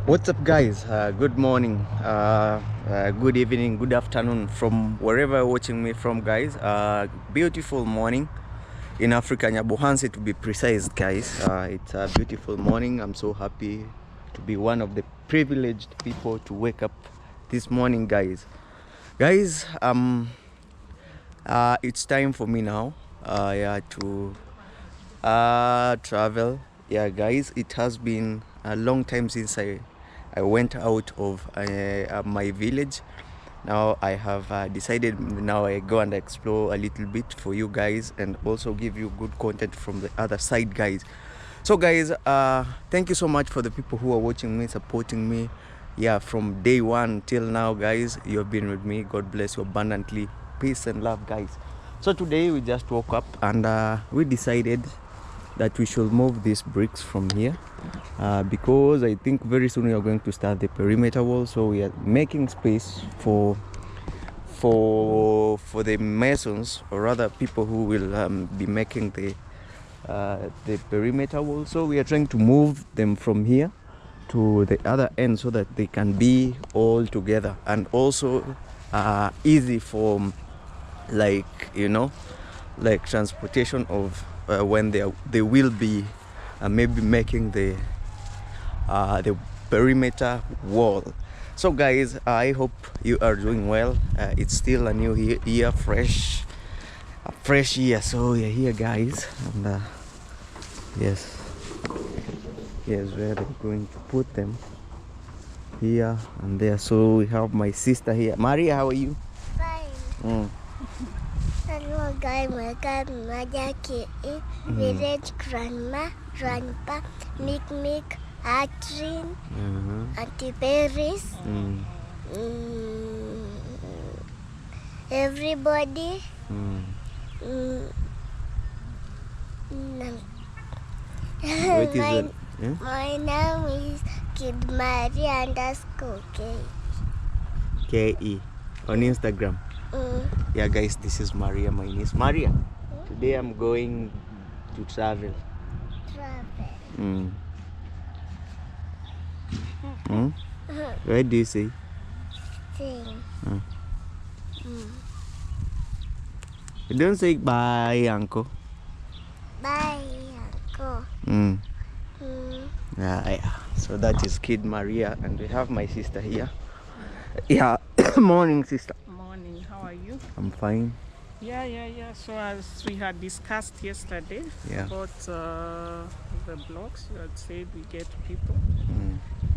What's up, guys? Good morning, good evening, good afternoon from wherever you're watching me from, guys. Beautiful morning in Africa, Nyabohansi to be precise, guys. It's a beautiful morning. I'm so happy to be one of the privileged people to wake up this morning, guys. It's time for me now to travel. Guys, it has been a long time since I went out of my village. Now I have decided now I go and explore a little bit for you guys and also give you good content from the other side, guys. So guys, thank you so much for the people who are watching me, supporting me, from day one till now, guys. You have been with me. God bless you abundantly. Peace and love, guys. So today we just woke up and we decided that we should move these bricks from here because I think very soon we are going to start the perimeter wall. So we are making space for the masons, or rather people who will be making the perimeter wall. So we are trying to move them from here to the other end so that they can be all together, and also easy for like transportation of when they will be maybe making the perimeter wall. So guys, I hope you are doing well. It's still a new year, fresh year. So we are here, guys, and yes, where they're going to put them, here and there. So we have my sister here. Maria, how are you? Fine. Hello guys, my Kisii, village grandma, grandpa, Mick, Atrin, Auntie Paris, everybody. My name is Kid Maria Ke on Instagram. Yeah guys, this is Maria, my niece. Maria, today I'm going to travel. Where do you say? You don't say bye, uncle. Bye, uncle. Yeah. So that is Kid Maria, and we have my sister here. Morning, sister. Morning, how are you? I'm fine. Yeah. So as we had discussed yesterday about the blocks, you had said we get people.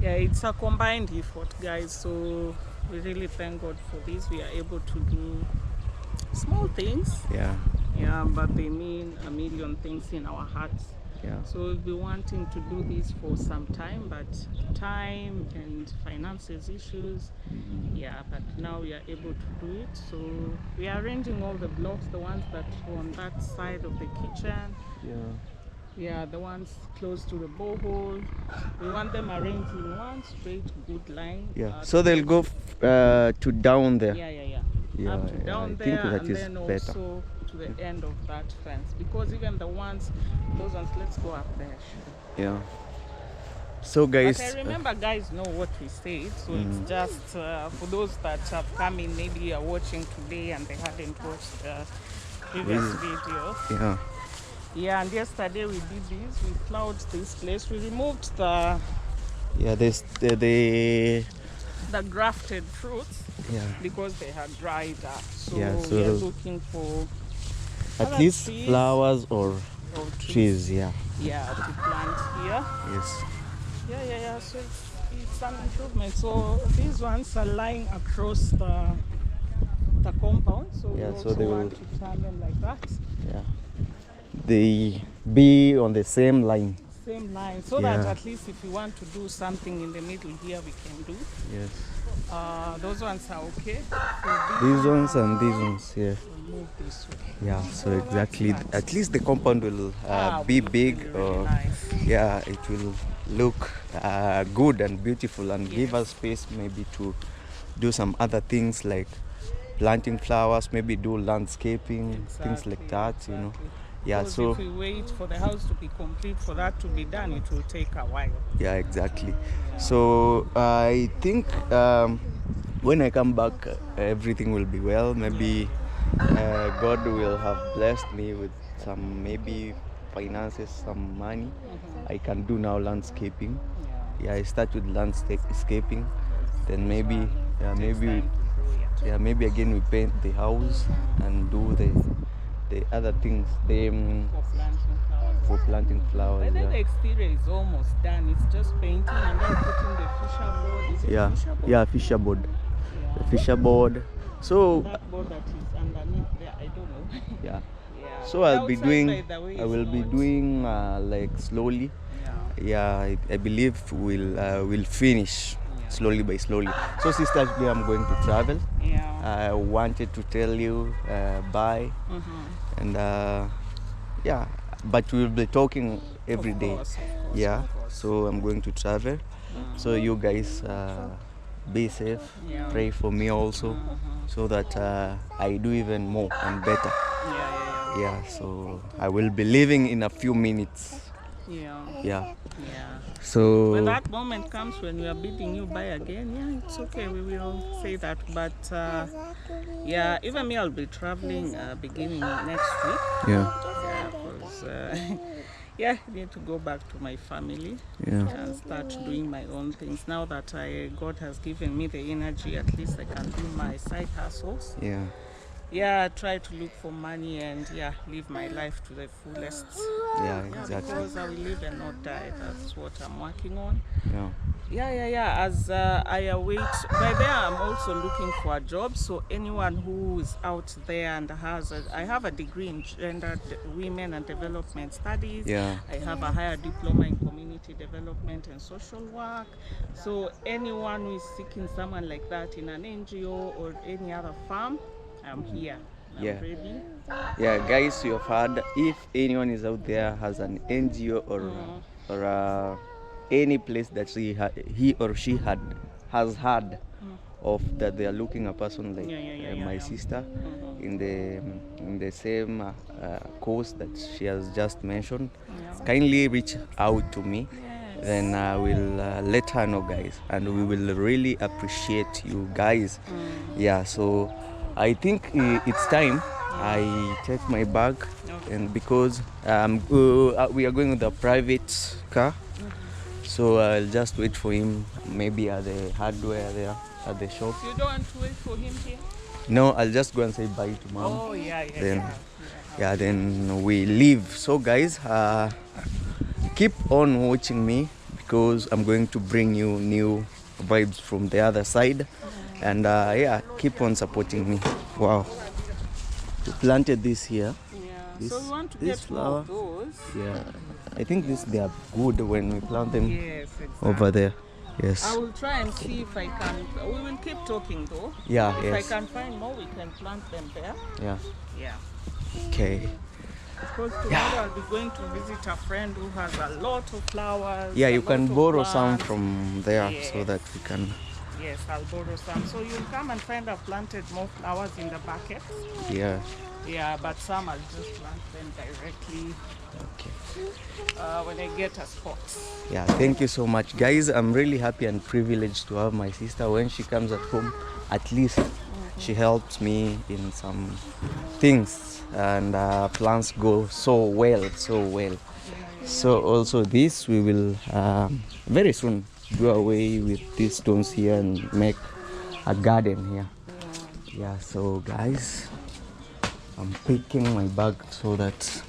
It's a combined effort, guys. So we really thank God for this. We are able to do small things. But they mean a million things in our hearts. So we've been wanting to do this for some time, but time and finances issues. But now we are able to do it. So we are arranging all the blocks, the ones that are on that side of the kitchen. The ones close to the borehole. We want them arranged in one straight good line. So they'll go to down there. Up to down there, and then better. also to the end of that fence, because even those ones, let's go up there. So guys, but I remember guys know what we said, so it's just for those that have come in, maybe are watching today and they hadn't watched the previous video. And yesterday we did this. We plowed this place. We removed the grafted fruits because they had dried up. So we are looking for at least flowers or trees. To plant here. So it's an improvement. So these ones are lying across the compound. So we also they want to turn them like that. They be on the same line. So that at least if we want to do something in the middle here, we can do. Those ones are okay. So these ones and these ones, move this way. So exactly, at least the compound will be big. Really nice. It will look good and beautiful, and give us space maybe to do some other things like planting flowers, maybe do landscaping, things like that, Yeah, because so if we wait for the house to be complete for that to be done, it will take a while. Yeah, exactly. So I think when I come back, everything will be well. Maybe God will have blessed me with some maybe finances, some money. I can do now landscaping. Yeah, I start with landscaping. Then maybe, maybe again we paint the house and do the other things. For planting flowers. But then the exterior is almost done. It's just painting and then putting the fisher board. Is it fisher board? Yeah, fisher board. The fisher board. So that board that is underneath there, I don't know. Yeah. Yeah. So I will be not. doing like slowly. Yeah, I believe we'll finish slowly by slowly. So sister, today I'm going to travel. Yeah. I wanted to tell you bye. And yeah, but we'll be talking every day. Of course. Yeah. So I'm going to travel. So you guys be safe. Pray for me also, so that I do even more and better. Yeah. So I will be leaving in a few minutes. Yeah. So when that moment comes when we are bidding you bye again, yeah, it's okay. We will say that. But yeah, even me, I'll be traveling beginning next week. Yeah. Because yeah, I need to go back to my family and start doing my own things. Now that God has given me the energy, at least I can do my side hustles. Yeah, try to look for money and live my life to the fullest. Yeah, exactly. Because I will live and not die. That's what I'm working on. Yeah. As I await, by there I'm also looking for a job. So anyone who is out there and I have a degree in gender, women and development studies. Yeah. I have a higher diploma in community development and social work. So anyone who is seeking someone like that in an NGO or any other firm, I'm here. I'm ready. Yeah, guys, you've heard. If anyone is out there has an NGO or any place that he or she has heard of that they are looking a person like my sister in the same course that she has just mentioned, kindly reach out to me. Then I will let her know, guys, and we will really appreciate you guys. Yeah, so I think it's time I take my bag, and because we are going with a private car, so I'll just wait for him maybe at the hardware there at the shop. You don't want to wait for him here? No, I'll just go and say bye to mom. Oh, Then we leave. So guys, keep on watching me, because I'm going to bring you new vibes from the other side. And keep on supporting me. Wow, we planted this here. So we want to get flower. Those. Yeah, I think they are good when we plant them. Yes, exactly. Over there. Yes. I will try and see if I can. We will keep talking though. Yeah. If I can find more, we can plant them there. Yeah. Okay. Because tomorrow I'll be going to visit a friend who has a lot of flowers. Yeah, you can borrow some from there so that we can. Yes, I'll borrow some. So you'll come and find I've planted more flowers in the buckets. Yeah. Yeah, but some I'll just plant them directly. Okay. When I get a spot. Yeah, thank you so much, guys. I'm really happy and privileged to have my sister. When she comes at home, at least she helps me in some things, and plants go so well. So also this we will very soon do away with these stones here and make a garden here. Yeah, so guys, I'm picking my bag so that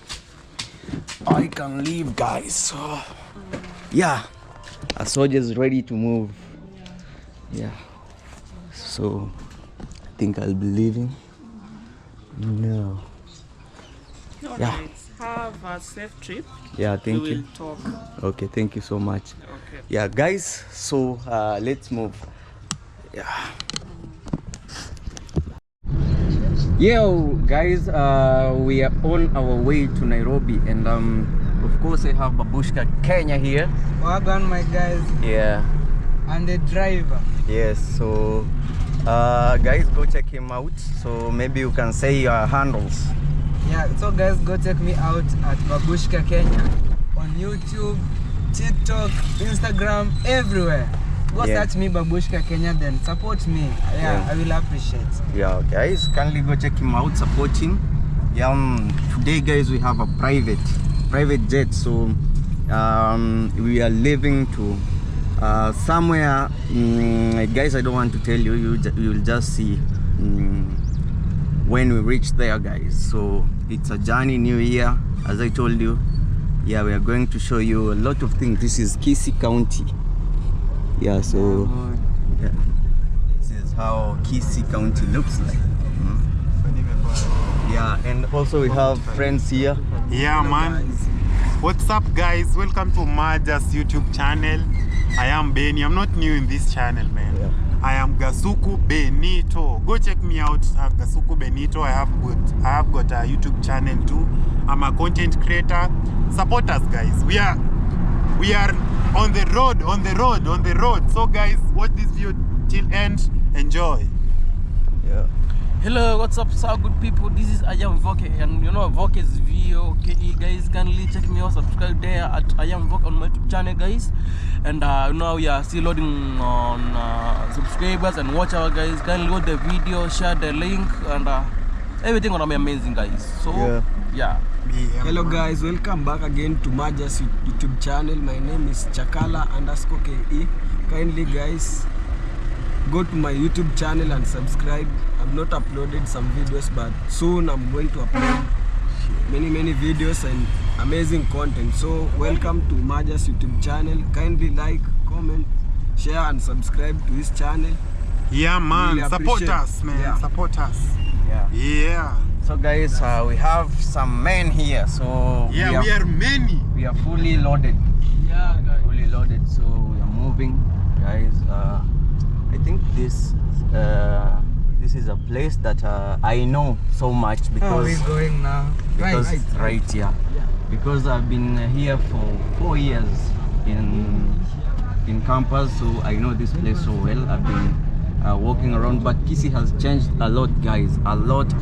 I can leave, guys. So yeah, our soldier is ready to move. Yeah, so I think I'll be leaving. No. Yeah. Have a safe trip. Yeah, thank you. We will talk. Okay, thank you so much. Okay. Yeah, guys, so let's move. Yeah. Yo, guys, we are on our way to Nairobi, and of course I have Babushka Kenya here. Wagon, my guys. Yeah. And the driver. Yes, so guys, go check him out. So maybe you can say your handles. Yeah, so guys, go check me out at Babushka Kenya on YouTube, TikTok, Instagram, everywhere. Go search me Babushka Kenya, then support me. Yeah, I will appreciate. Yeah, guys, kindly go check him out, support him. Yeah, today guys we have a private jet, so we are leaving to somewhere. Guys, I don't want to tell you. You will just see when we reach there, guys. So it's a journey, new year, as I told you. Yeah, we are going to show you a lot of things. This is Kisii County. Yeah, so yeah, this is how Kisii County looks like. Yeah, and also we have friends here. Yeah, man. What's up, guys? Welcome to Maja's YouTube channel. I am Benny. I'm not new in this channel, man. Yeah. I am Gasuku Benito. Go check me out at Gasuku Benito. I have got a YouTube channel too. I'm a content creator. Support us, guys. We are on the road. So guys, watch this video till end. Enjoy. Yeah. Hello, what's up, so good people? This is Voke, and you know Voke is VOKE. Guys, kindly check me out, subscribe there at Voke on my YouTube channel, guys. And now we are still loading on subscribers and watch our guys. Kindly watch the video, share the link, and everything gonna be amazing, guys. So yeah. Hello guys, welcome back again to Maja's YouTube channel. My name is Chakala_KE. Kindly guys, go to my YouTube channel and subscribe. I've not uploaded some videos, but soon I'm going to upload many videos and amazing content. So welcome to Maja's YouTube channel. Kindly like, comment, share and subscribe to his channel. Yeah, man. Really support us, man. Yeah. Support us. Yeah. So guys, we have some men here. So yeah, we are many. We are fully loaded. Yeah, guys. Fully loaded. So we are moving, guys. I think this is a place that I know so much because we're going now. Right, yeah. Because I've been here for 4 years in campus, so I know this place so well. I've been walking around, but Kisii has changed a lot, guys. A lot,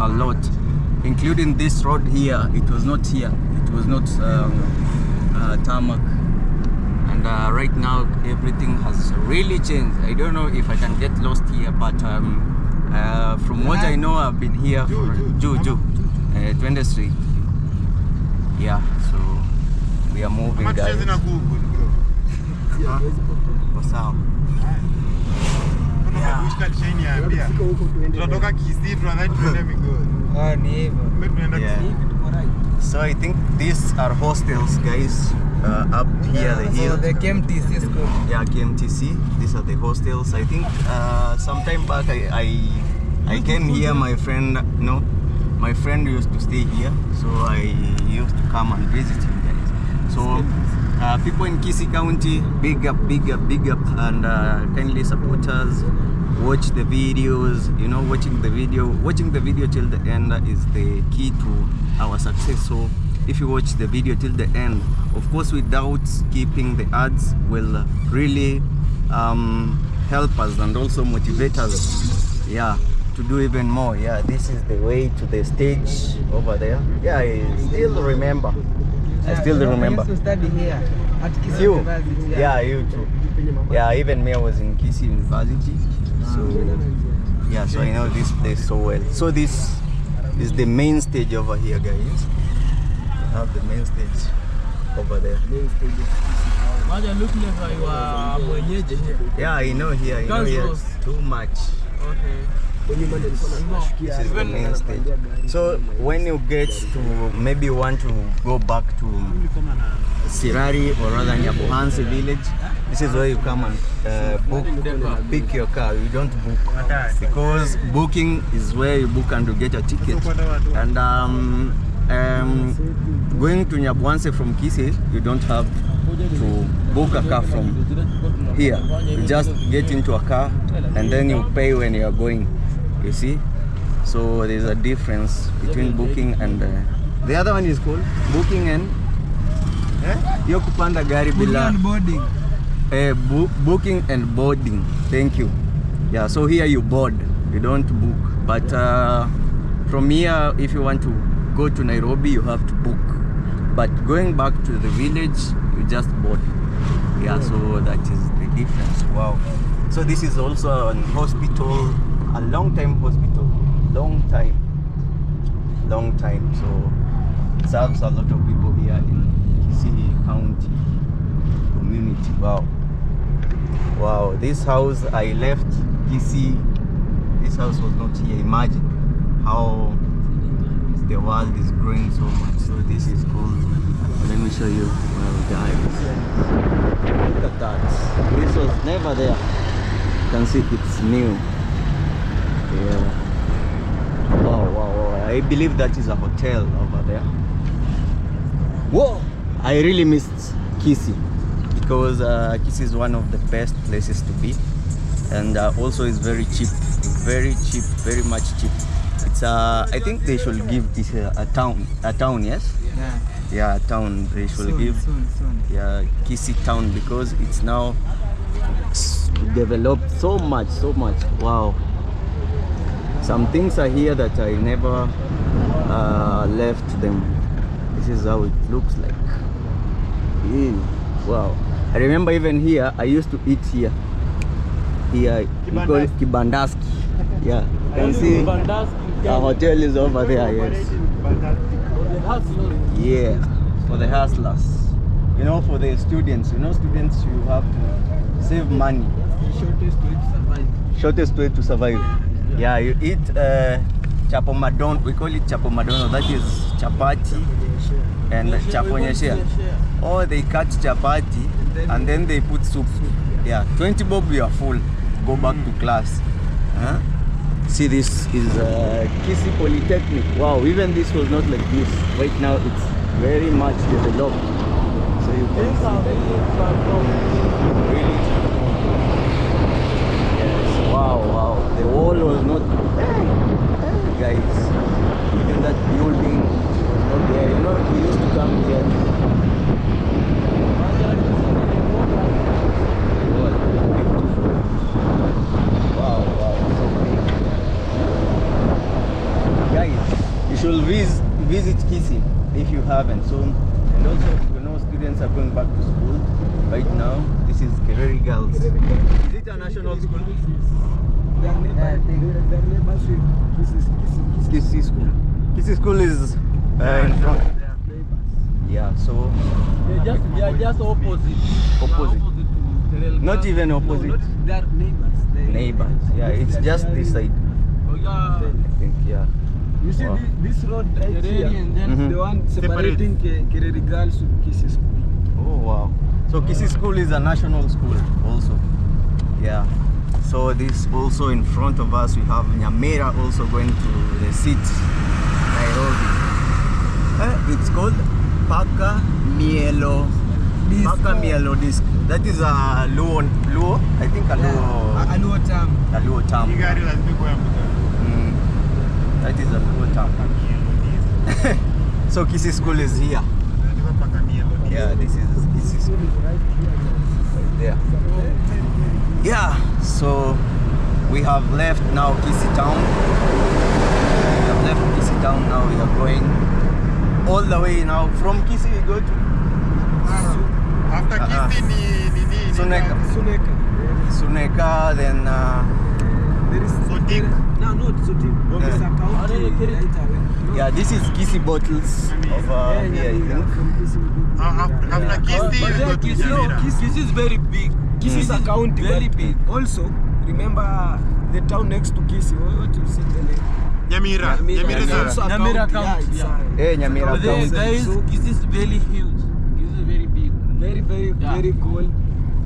including this road here. It was not here. It was not tarmac. And right now everything has really changed. I don't know if I can get lost here, but from what I know, I've been here for 20th Street. Yeah, so we are moving, guys. What's up? So I think these are hostels, guys. Up here, the hill. So the KMTC school. Yeah, KMTC. These are the hostels. I think sometime back I came here. My friend used to stay here, so I used to come and visit him, guys. So people in Kisii County, big up, and kindly support us. Watch the videos. You know, watching the video till the end is the key to our success. So if you watch the video till the end, of course without skipping the ads, will really help us and also motivate us, yeah, to do even more. Yeah, this is the way to the stage over there. Yeah, I still remember. I used to study here at Kisii you? University. Yeah, you too. Yeah, even me, I was in Kisii University. So yeah, so I know this place so well. So this is the main stage over here, guys. We have the main stage over there. Yeah, I know here. It's too much. This is the main stage. So when you get to, maybe you want to go back to Sirari or rather Nyabuhansi village, this is where you come and pick your car. You don't book, because booking is where you book and you get a ticket. And going to Nyabuhansi from Kisii, you don't have to book a car from here. You just get into a car and then you pay when you are going. You see? So there's a difference between booking and the other one is called booking and hiyo kupanda gari bila boarding. Booking and boarding. Thank you. Yeah, so here you board, you don't book. But from here, if you want to go to Nairobi, you have to book. But going back to the village, you just board. Yeah, so that is the difference. Wow. So this is also an hospital, a long-time hospital. Long time. So it serves a lot of people here in Kisii County community. Wow, this house I left Kisii. This house was not here. Imagine how the world is growing so much. So this is cool. Let me show you. Well, guys, look at that. This was never there. You can see it's new. Yeah. Wow. I believe that is a hotel over there. Whoa! I really missed Kisii because Kisii is one of the best places to be, and also is very cheap, very much cheap. It's I think they should give this a town, yes? Yeah, a town. They should give soon. Yeah, Kisii town, because it's now developed so much. Wow. Some things are here that I never left them. This is how it looks like. Ew, wow. I remember even here, I used to eat here. Here, we call it Kibandaski. Yeah, you can see the hotel is over there, yes. Yeah, for the hustlers. You know, for the students. You know, students, you have to save money. Shortest way to survive. Yeah, you eat chapomadon. We call it chapomadono. That is chapati and chaponyeshea. Or they cut chapati and then they put soup. Yeah, 20 bob, you are full. Go back to class. Huh? See, this is Kisii Polytechnic. Wow, even this was not like this. Right now it's very much developed. So you can see. Really? Yes, wow. The wall was not, guys, even that building was not there. You know, we used to come here. You should visit Kisii if you haven't. So, and also, you know, students are going back to school right now. This is Kereri Girls. Is it a national school? This is Kisii school. Kisii school is in front. Yeah, so they are just opposite. Opposite. Not even opposite. They are neighbors. Neighbors. Yeah, it's just this side. I think, yeah. You see this road right here, the one separating Kereri Girls to Kisii School. Oh wow. So Kisii School is a national school also. Yeah. So this also in front of us we have Nyamira also going to the city, Nairobi. It's called Paka Mielo Disc. That is a Luo, I think a Luo term. A Luo term. That is a Luo term. So Kisii School is here. Yeah, this is Kisii School. Right there. Yeah, so we have left now Kisii town. We have left Kisii town now. We are going all the way now. From Kisii we go to after Kisii Suneka, then there is Sotik. No, not Sotik. Yeah, this is Kisii bottles of here, I think. After Kisii we go to Nyamira. Kisii is very big. Kisii is a county, very big. Also, remember the town next to Kisii. What you say the name? Nyamira. Nyamira is also a Nyamira county. Hey, Nyamira county. Guys, Kisii is very huge. Kisii is very big. Very cool.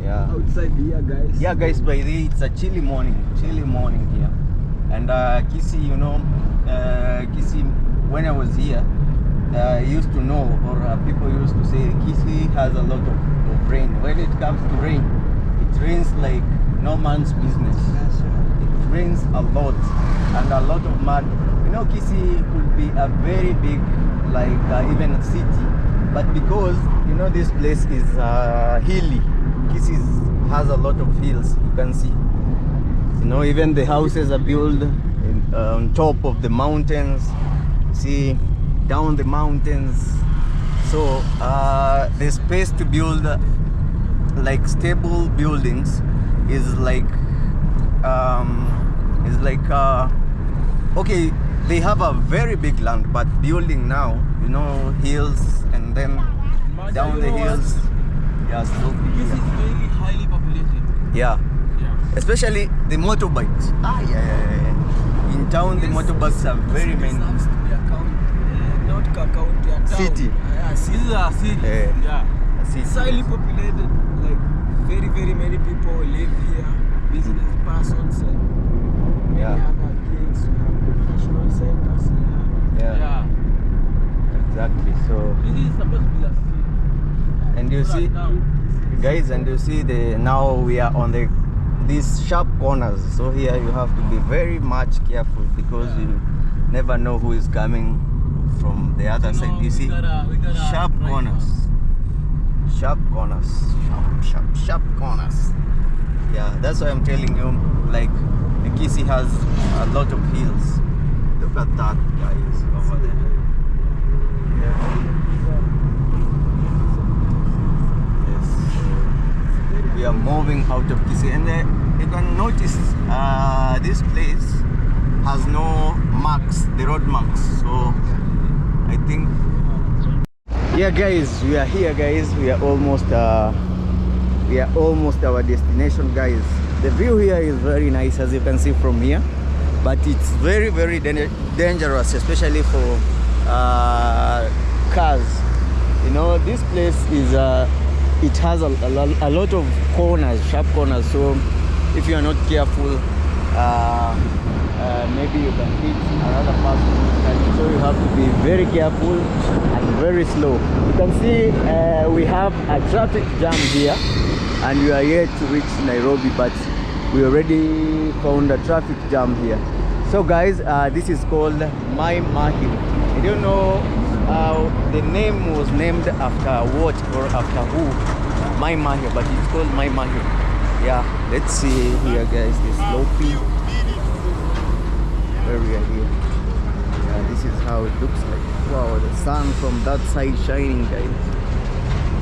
Yeah. Outside here, guys. Yeah, guys. By the way, it's a chilly morning here, and Kisii, you know, Kisii. When I was here, I used to know, or people used to say, Kisii has a lot of rain. When it comes to rain, it rains like no man's business. It rains a lot, and a lot of mud. You know, Kisii could be a very big, like even a city, but because you know this place is hilly, Kisii has a lot of hills. You can see. You know, even the houses are built on top of the mountains. See, down the mountains. So the space to build like stable buildings is like okay, they have a very big land, but building now, you know, hills and then down the hills. Yeah, so This is very highly populated. yeah. Yeah. Especially the motorbikes. In town, the motorbikes are very many. Deserves to be a county, not a county, a town. City. Yeah, This is a city. Yeah. Yeah. It's highly populated. Like very many people live here. Business persons and many Yeah. other things. We have educational centers here. Yeah, exactly. So, This is supposed to be a city. and you see, guys, and you see now we are on these sharp corners. So here you have to be very much careful because you never know who is coming from the other side. You see, sharp corners. Sharp corners. Sharp corners. Yeah, that's why I'm telling you, like, the Kisii has a lot of hills. Look at that, guys, over there. Yes, so we are moving out of Kisii, and you can notice this place has no marks, the road marks. So I think, yeah, guys, we are here, guys. We are almost our destination, guys. The view here is very nice, as you can see from here, but it's very dangerous, especially for cars. You know, this place is it has a lot of corners, sharp corners, so if you are not careful, maybe you can hit another person. So you have to be very careful and very slow. You can see we have a traffic jam here, and we are yet to reach Nairobi, but we already found a traffic jam here. So guys, this is called Mai Mahi. I don't know the name was named after what or after who, Mai Mahi, but it's called Mai Mahi. Yeah, let's see here, guys, the slopey area here. Yeah, this is how it looks like. Wow, the sun from that side shining, guys.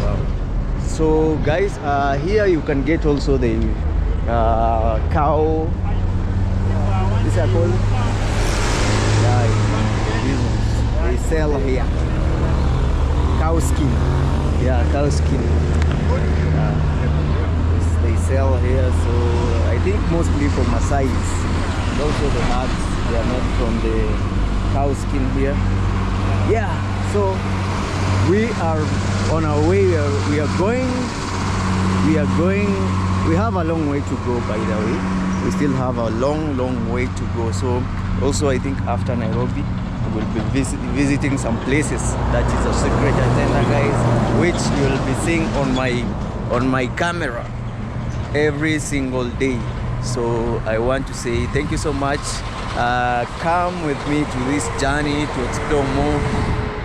Wow. So guys, here you can get also the cow. This is called. Yeah, they sell here cow skin. Yeah, cow skin. They sell here. So I think mostly for Maasais. And also the hats, they are not from the cow skin here. Yeah. So we are on our way. We have a long way to go, by the way. We still have a long way to go. So also I think after Nairobi we'll be visiting some places that is a secret agenda, guys, which you'll be seeing on my camera every single day. So I want to say thank you so much. Come with me to this journey to explore more.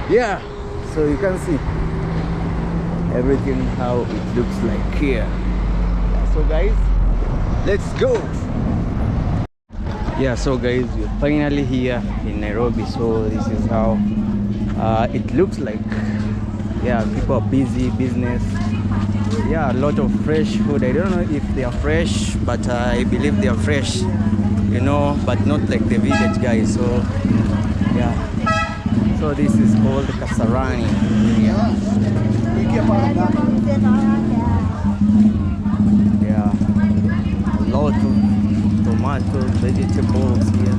Yeah, so you can see everything how it looks like here. So guys, let's go. Yeah, so guys, we're finally here in Nairobi. So this is how it looks like. Yeah, people are busy, business. Yeah, a lot of fresh food. I don't know if they are fresh, but I believe they are fresh, you know, but not like the village, guys. So yeah, so this is called Kasarani. Yeah, a lot of tomatoes, vegetables here.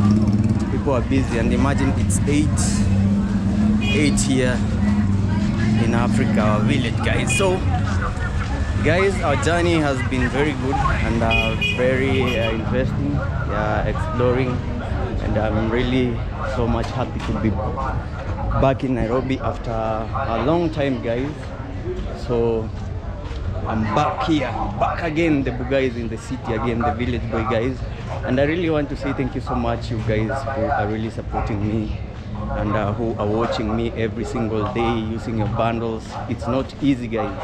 People are busy, and imagine it's 8 here in Africa, our village, guys. So guys, our journey has been very good and very interesting, exploring, and I'm really so much happy to be back in Nairobi after a long time, guys. So I'm back here, back again. The Buga is in the city again, the village boy, guys. And I really want to say thank you so much, you guys who are really supporting me and who are watching me every single day using your bundles. It's not easy, guys,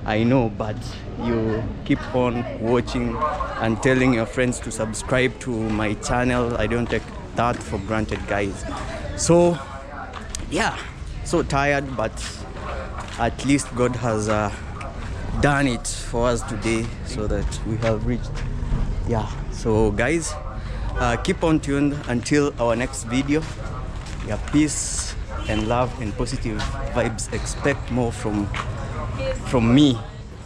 I know, but you keep on watching and telling your friends to subscribe to my channel. I don't take that for granted, guys. So yeah, so tired, but at least God has done it for us today, so that we have reached. Yeah, so guys, keep on tuned until our next video. Yeah, peace and love and positive vibes. Expect more from me,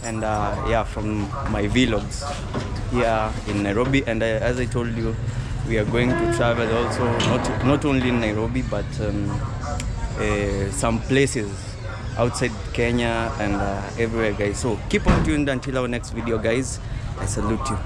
and yeah, from my vlogs here in Nairobi. And as I told you, we are going to travel also, not only in Nairobi, but some places outside Kenya and everywhere, guys. So keep on tuned until our next video, guys. I salute you.